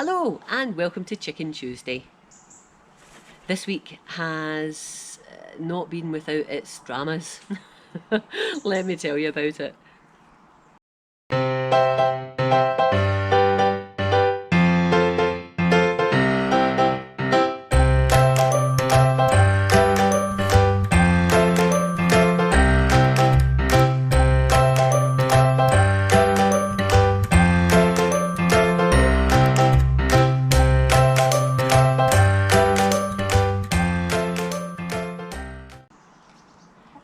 Hello and welcome to Chicken Tuesday. This week has not been without its dramas. Let me tell you about it.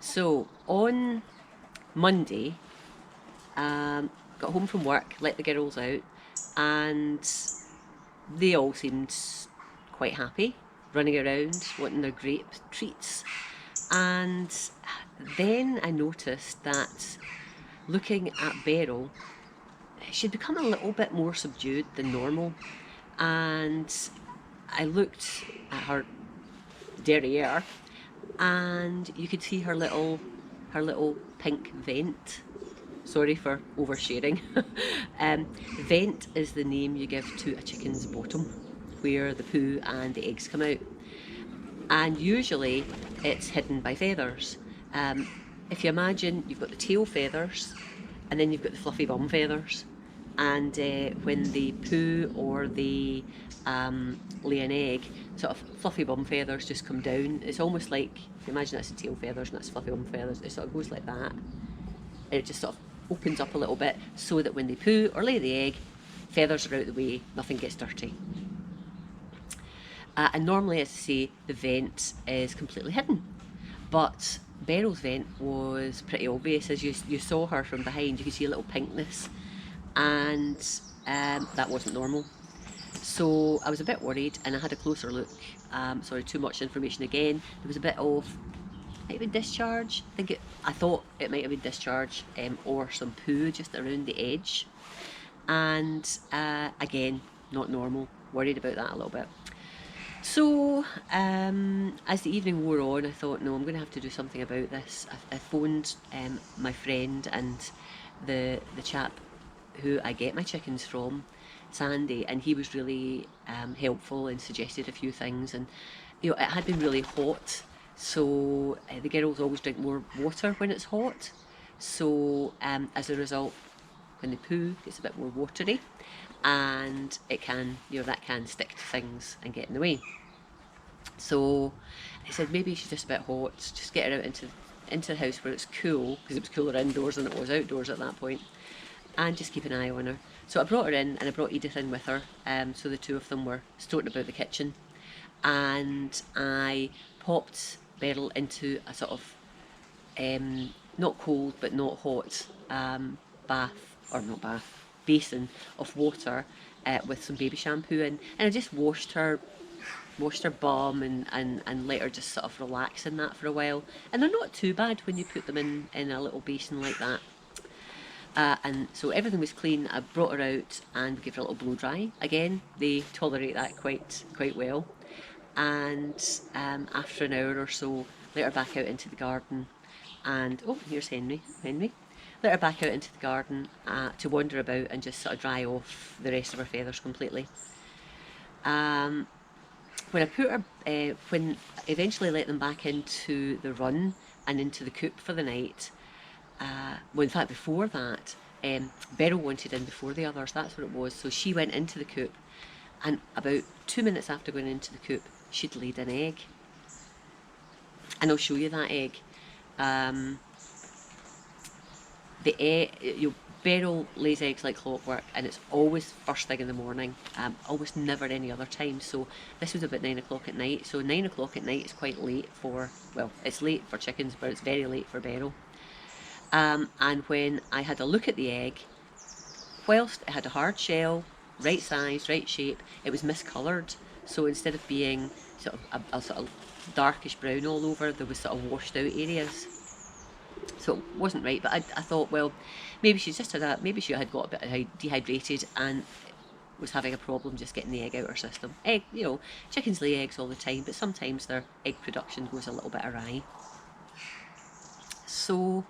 So on Monday, got home from work, let the girls out, and they all seemed quite happy, running around, wanting their grape treats. And then I noticed that looking at Beryl, she'd become a little bit more subdued than normal. And I looked at her derriere, and you could see her little pink vent. Sorry for oversharing. Vent is the name you give to a chicken's bottom, where the poo and the eggs come out. And usually it's hidden by feathers. If you imagine, you've got the tail feathers, and then you've got the fluffy bum feathers. And when the poo or the lay an egg, sort of fluffy bum feathers just come down. It's almost like, if you imagine that's the tail feathers and that's fluffy bum feathers, it sort of goes like that. And it just sort of opens up a little bit so that when they poo or lay the egg, feathers are out of the way, nothing gets dirty. And normally, as I say, the vent is completely hidden. But Beryl's vent was pretty obvious. As you saw her from behind, you could see a little pinkness. And that wasn't normal. So I was a bit worried and I had a closer look. Sorry, too much information again. There was a bit of, might have been discharge. I thought it might have been discharge or some poo just around the edge. And again, not normal. Worried about that a little bit. So, as the evening wore on, I thought, no, I'm going to have to do something about this. I phoned my friend and the chap who I get my chickens from, Sandy, and he was really helpful and suggested a few things. And it had been really hot, so the girls always drink more water when it's hot. So as a result, when they poo, it's a bit more watery, and it can, that can stick to things and get in the way. So I said maybe she's just a bit hot, just get her out into the house where it's cool, because it was cooler indoors than it was outdoors at that point, and just keep an eye on her. So I brought her in, and I brought Edith in with her, so the two of them were stoting about the kitchen, and I popped Beryl into a sort of not cold but not hot basin of water with some baby shampoo in, and I just washed her bum and let her just sort of relax in that for a while. And they're not too bad when you put them in a little basin like that. And so everything was clean. I brought her out and gave her a little blow dry. Again, they tolerate that quite well. And after an hour or so, let her back out into the garden. And oh, here's Henry. Let her back out into the garden to wander about and just sort of dry off the rest of her feathers completely. When I put her, when I eventually let them back into the run and into the coop for the night, well, in fact, before that, Beryl wanted in before the others, that's what it was. So she went into the coop, and about 2 minutes after going into the coop, she'd laid an egg. And I'll show you that egg. The egg, Beryl lays eggs like clockwork, and it's always first thing in the morning, almost never any other time. So this was about 9 o'clock at night. So 9 o'clock at night is quite late for, well, it's late for chickens, but it's very late for Beryl. And when I had a look at the egg, whilst it had a hard shell, right size, right shape, it was miscoloured. So instead of being sort of a sort of darkish brown all over, there was sort of washed out areas. So it wasn't right, but I thought, well, maybe she had got a bit dehydrated and was having a problem just getting the egg out of her system. Chickens lay eggs all the time, but sometimes their egg production goes a little bit awry. So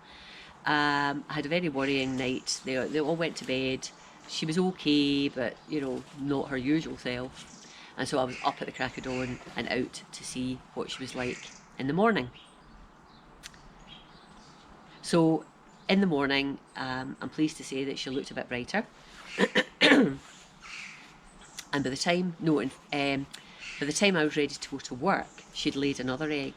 I had a very worrying night. They all went to bed. she was okay, but you know, not her usual self. And so I was up at the crack of dawn and out to see what she was like in the morning. So in the morning, I'm pleased to say that she looked a bit brighter. And by the time, no, by the time I was ready to go to work, she'd laid another egg.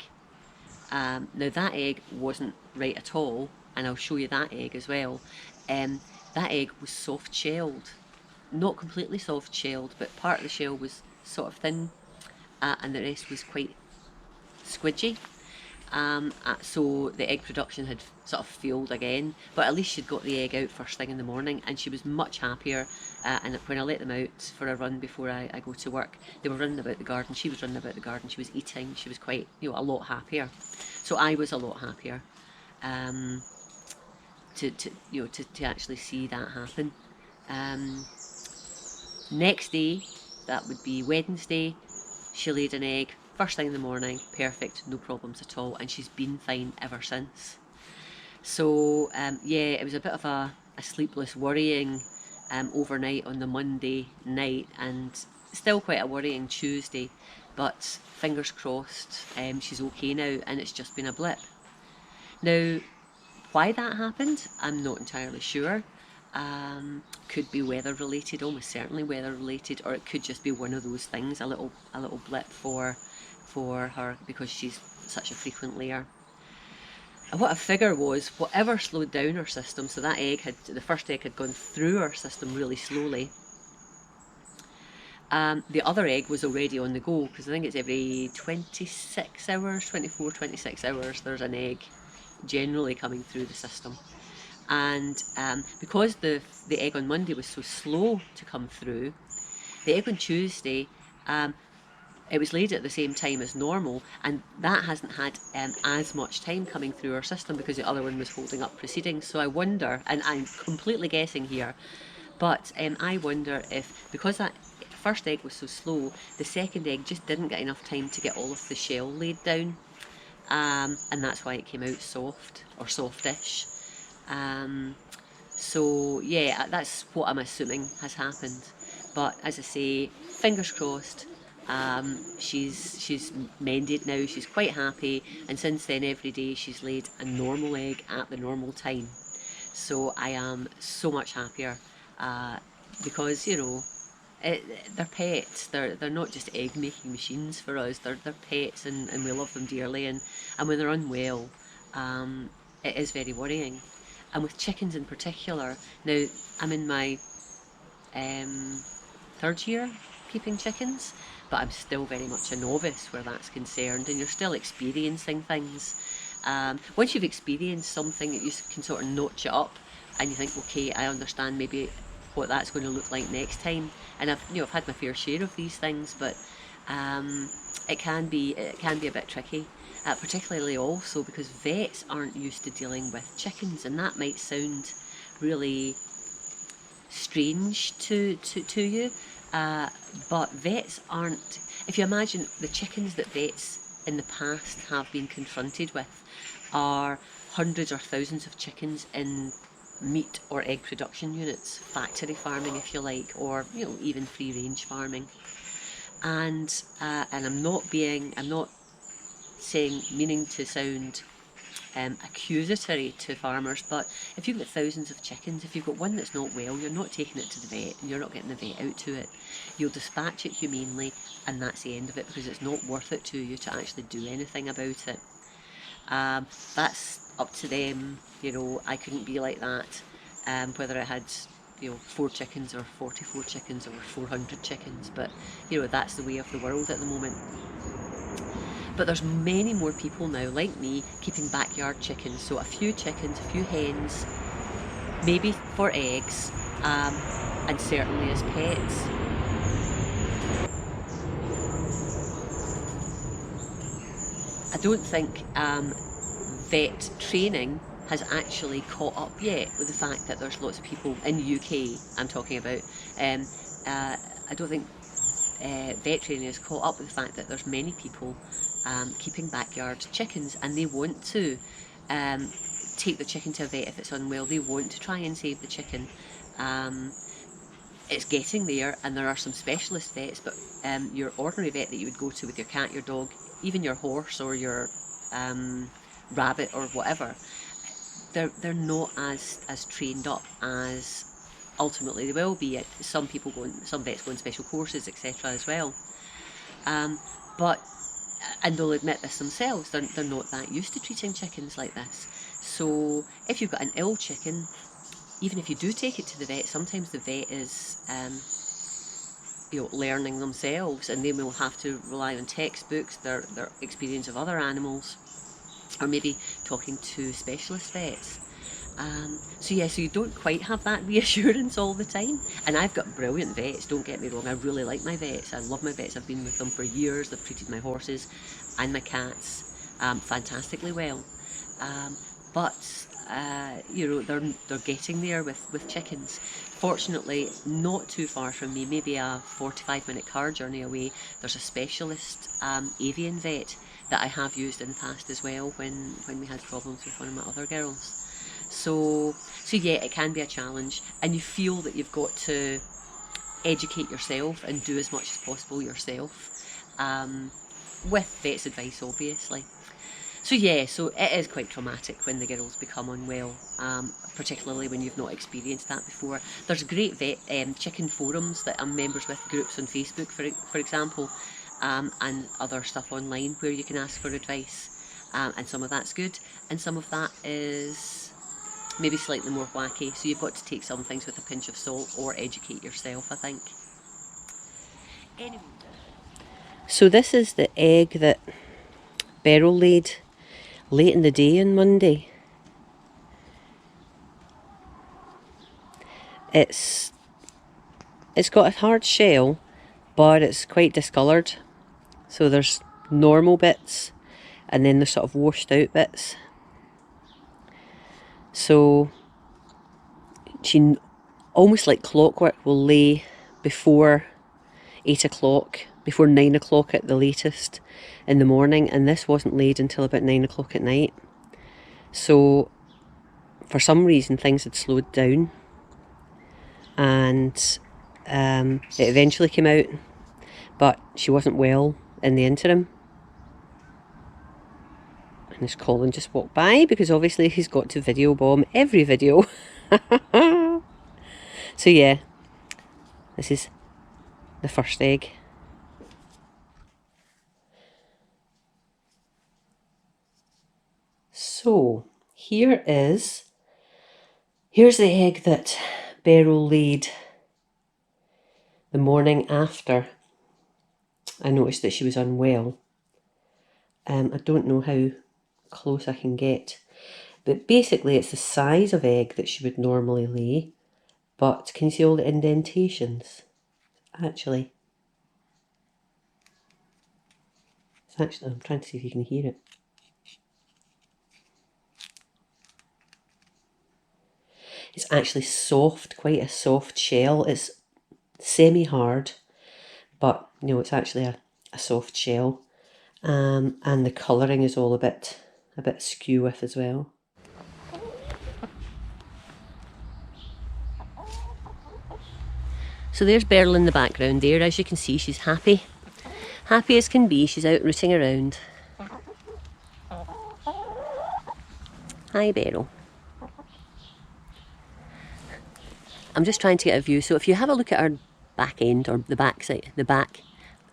Now that egg wasn't right at all, and I'll show you that egg as well. That egg was soft shelled, not completely soft shelled, but part of the shell was sort of thin, and the rest was quite squidgy. So the egg production had sort of failed again, but at least she'd got the egg out first thing in the morning, and she was much happier. And when I let them out for a run before I go to work, they were running about the garden. She was running about the garden. She was eating. She was quite, you know, a lot happier. So I was a lot happier to actually see that happen. Next day, that would be Wednesday, she laid an egg first thing in the morning, perfect, no problems at all, and she's been fine ever since. So yeah, it was a bit of a sleepless worrying overnight on the Monday night, and still quite a worrying Tuesday, but fingers crossed, she's okay now, and it's just been a blip. Now, why that happened, I'm not entirely sure. Could be weather related, almost certainly weather related, or it could just be one of those things, a little blip for her, because she's such a frequent layer. And what I figure was, whatever slowed down her system, so that the first egg had gone through her system really slowly. The other egg was already on the go, because I think it's every 26 hours, 24, 26 hours, there's an egg generally coming through the system. And because the egg on Monday was so slow to come through, the egg on Tuesday, it was laid at the same time as normal, and that hasn't had as much time coming through our system because the other one was holding up proceedings. So I wonder, and I'm completely guessing here, but I wonder if, because that first egg was so slow, the second egg just didn't get enough time to get all of the shell laid down, and that's why it came out soft, or softish. So yeah, that's what I'm assuming has happened. But as I say, fingers crossed. She's mended now. She's quite happy, and since then every day she's laid a normal egg at the normal time. So I am so much happier because, you know, they're pets. They're not just egg making machines for us. They're pets, and we love them dearly. And when they're unwell, it is very worrying. And with chickens in particular, now I'm in my third year keeping chickens, but I'm still very much a novice where that's concerned, and you're still experiencing things. Once you've experienced something, you can sort of notch it up, and you think, okay, I understand maybe what that's going to look like next time. And I've had my fair share of these things, but it can be a bit tricky, particularly also because vets aren't used to dealing with chickens, and that might sound really strange to you, but vets aren't. If you imagine the chickens that vets in the past have been confronted with are hundreds or thousands of chickens in meat or egg production units, factory farming if you like, or even free range farming. And I'm not saying, meaning to sound accusatory to farmers, but if you've got thousands of chickens, if you've got one that's not well, you're not taking it to the vet, and you're not getting the vet out to it. You'll dispatch it humanely, and that's the end of it, because it's not worth it to you to actually do anything about it. That's up to them. I couldn't be like that, whether I had 4 chickens or 44 chickens or 400 chickens, but that's the way of the world at the moment. But there's many more people now, like me, keeping backyard chickens. So a few chickens, a few hens, maybe for eggs, and certainly as pets. I don't think vet training has actually caught up yet with the fact that there's lots of people in the UK, I'm talking about. I don't think vet training has caught up with the fact that there's many people keeping backyard chickens, and they want to take the chicken to a vet if it's unwell. They want to try and save the chicken. it's getting there, and there are some specialist vets, but your ordinary vet that you would go to with your cat, your dog, even your horse or your rabbit or whatever, they're not as trained up as ultimately they will be. Some vets go on special courses, etc. as well. But and they'll admit this themselves, they're not that used to treating chickens like this. So if you've got an ill chicken, even if you do take it to the vet, sometimes the vet is learning themselves, and they will have to rely on textbooks, their experience of other animals, or maybe talking to specialist vets. So you don't quite have that reassurance all the time. And I've got brilliant vets, don't get me wrong, I really like my vets, I love my vets, I've been with them for years, they've treated my horses and my cats fantastically well. But they're getting there with chickens. Fortunately, not too far from me, maybe a 45-minute car journey away, there's a specialist avian vet that I have used in the past as well when we had problems with one of my other girls. So yeah, it can be a challenge, and you feel that you've got to educate yourself and do as much as possible yourself, with vet's advice, obviously. So yeah, so it is quite traumatic when the girls become unwell, particularly when you've not experienced that before. There's great vet chicken forums that I'm members with, groups on Facebook, for example, and other stuff online where you can ask for advice, and some of that's good, and some of that is maybe slightly more wacky, so you've got to take some things with a pinch of salt or educate yourself, I think. Anyway. So this is the egg that Beryl laid late in the day on Monday. It's got a hard shell, but it's quite discoloured. So there's normal bits and then the sort of washed out bits. So she, almost like clockwork, will lay before 8 o'clock, before 9 o'clock at the latest in the morning, and this wasn't laid until about 9 o'clock at night. So for some reason things had slowed down, and it eventually came out, but she wasn't well in the interim. And as Colin just walked by, because obviously he's got to video bomb every video. So yeah, this is the first egg. So here's the egg that Beryl laid the morning after I noticed that she was unwell. I don't know how close I can get, but basically it's the size of egg that she would normally lay, but can you see all the indentations? Actually, I'm trying to see if you can hear it. It's actually soft, quite a soft shell. It's semi-hard, but it's actually a soft shell. And the colouring is all a bit skew with as well. So there's Beryl in the background there. As you can see, she's happy. Happy as can be. She's out rooting around. Hi, Beryl. I'm just trying to get a view. So if you have a look at our back end, or the back side,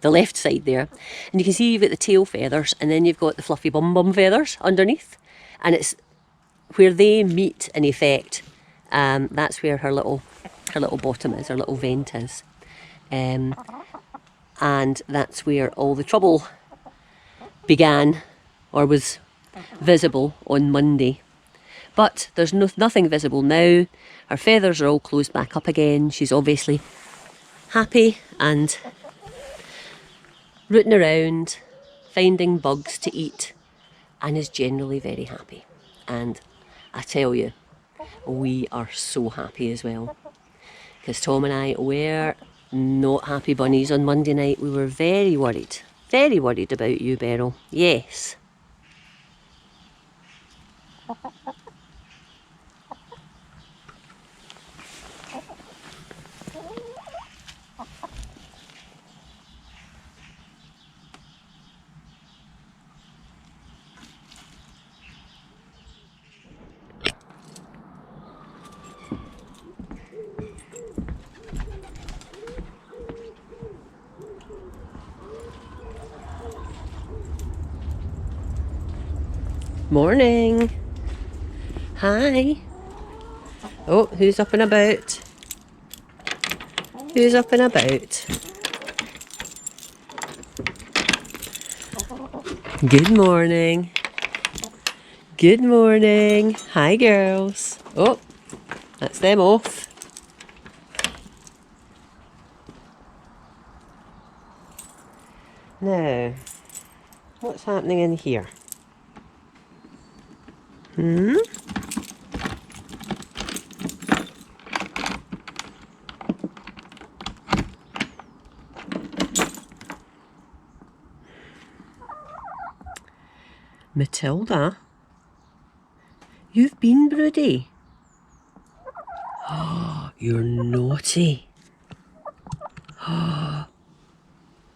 the left side there, and you can see you've got the tail feathers, and then you've got the fluffy bum feathers underneath, and it's where they meet in effect. That's where her little bottom is, her little vent is, and that's where all the trouble began, or was visible on Monday. But there's nothing visible now. Her feathers are all closed back up again. She's obviously happy and rooting around, finding bugs to eat, and is generally very happy. And I tell you, we are so happy as well, because Tom and I were not happy bunnies on Monday night. We were very worried about you, Beryl. Yes. Morning. Hi. Oh, who's up and about? Who's up and about? Good morning. Good morning. Hi, girls. Oh, that's them off. Now, what's happening in here? Matilda, you've been broody. Oh, you're naughty. Oh,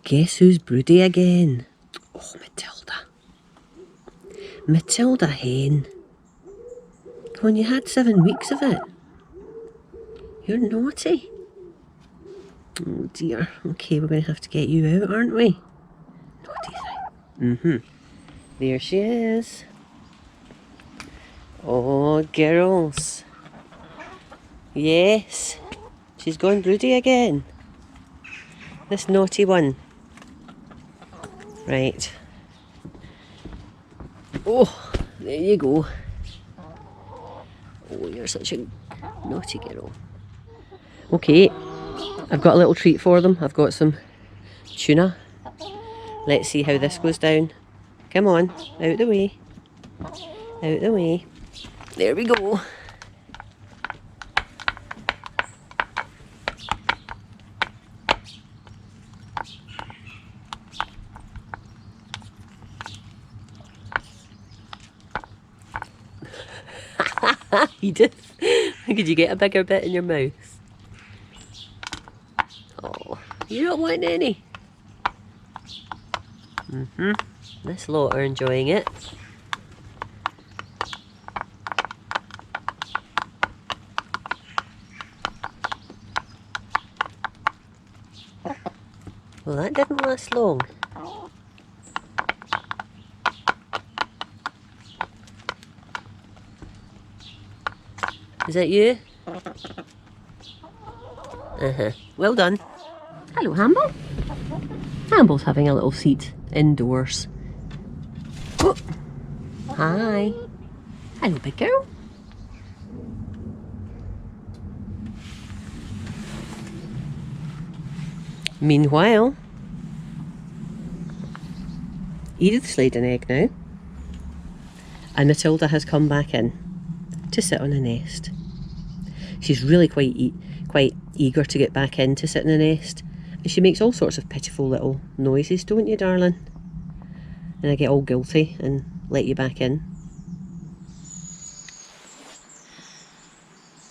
guess who's broody again? Oh, Matilda. Matilda hen. Come on, you had 7 weeks of it. You're naughty. Oh dear. Okay, we're going to have to get you out, aren't we? Naughty thing. There she is. Oh, girls. Yes. She's gone broody again. This naughty one. Right. Oh, there you go. Oh, you're such a naughty girl. Okay, I've got a little treat for them. I've got some tuna. Let's see how this goes down. Come on, out the way. Out the way. There we go. Edith, could you get a bigger bit in your mouth? Oh, you don't want any? This lot are enjoying it. Well, that didn't last long. Is that you? Well done. Hello, Hamble. Hamble's having a little seat indoors. Oh. Hi. Hello, big girl. Meanwhile, Edith's laid an egg now, and Matilda has come back in to sit on a nest. She's really quite eager to get back in to sit in a nest, and she makes all sorts of pitiful little noises, don't you, darling? And I get all guilty and let you back in.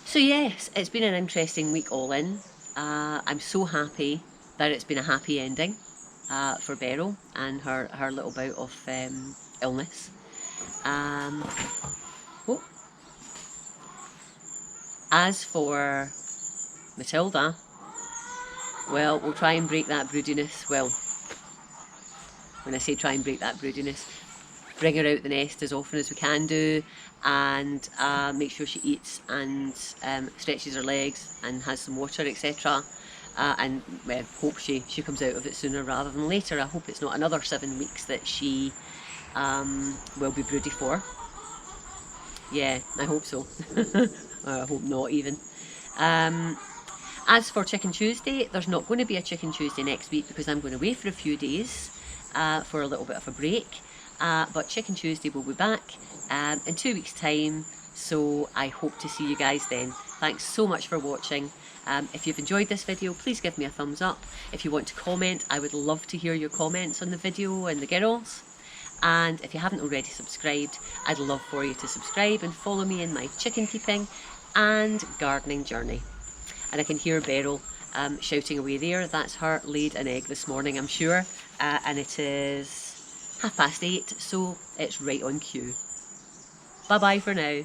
So yes, it's been an interesting week all in. I'm so happy that it's been a happy ending for Beryl and her little bout of illness. As for Matilda, well, we'll try and break that broodiness. Well, when I say try and break that broodiness, bring her out the nest as often as we can do, and make sure she eats and stretches her legs and has some water, etc. And hope she comes out of it sooner rather than later. I hope it's not another 7 weeks that she will be broody for. Yeah, I hope so. I hope not even. As for Chicken Tuesday, there's not going to be a Chicken Tuesday next week because I'm going away for a few days for a little bit of a break. But Chicken Tuesday will be back in 2 weeks' time, so I hope to see you guys then. Thanks so much for watching. If you've enjoyed this video, please give me a thumbs up. If you want to comment, I would love to hear your comments on the video and the girls. And if you haven't already subscribed, I'd love for you to subscribe and follow me in my chicken keeping and gardening journey. And I can hear Beryl shouting away there. That's her laid an egg this morning, I'm sure. And it is 8:30, so it's right on cue. Bye bye for now.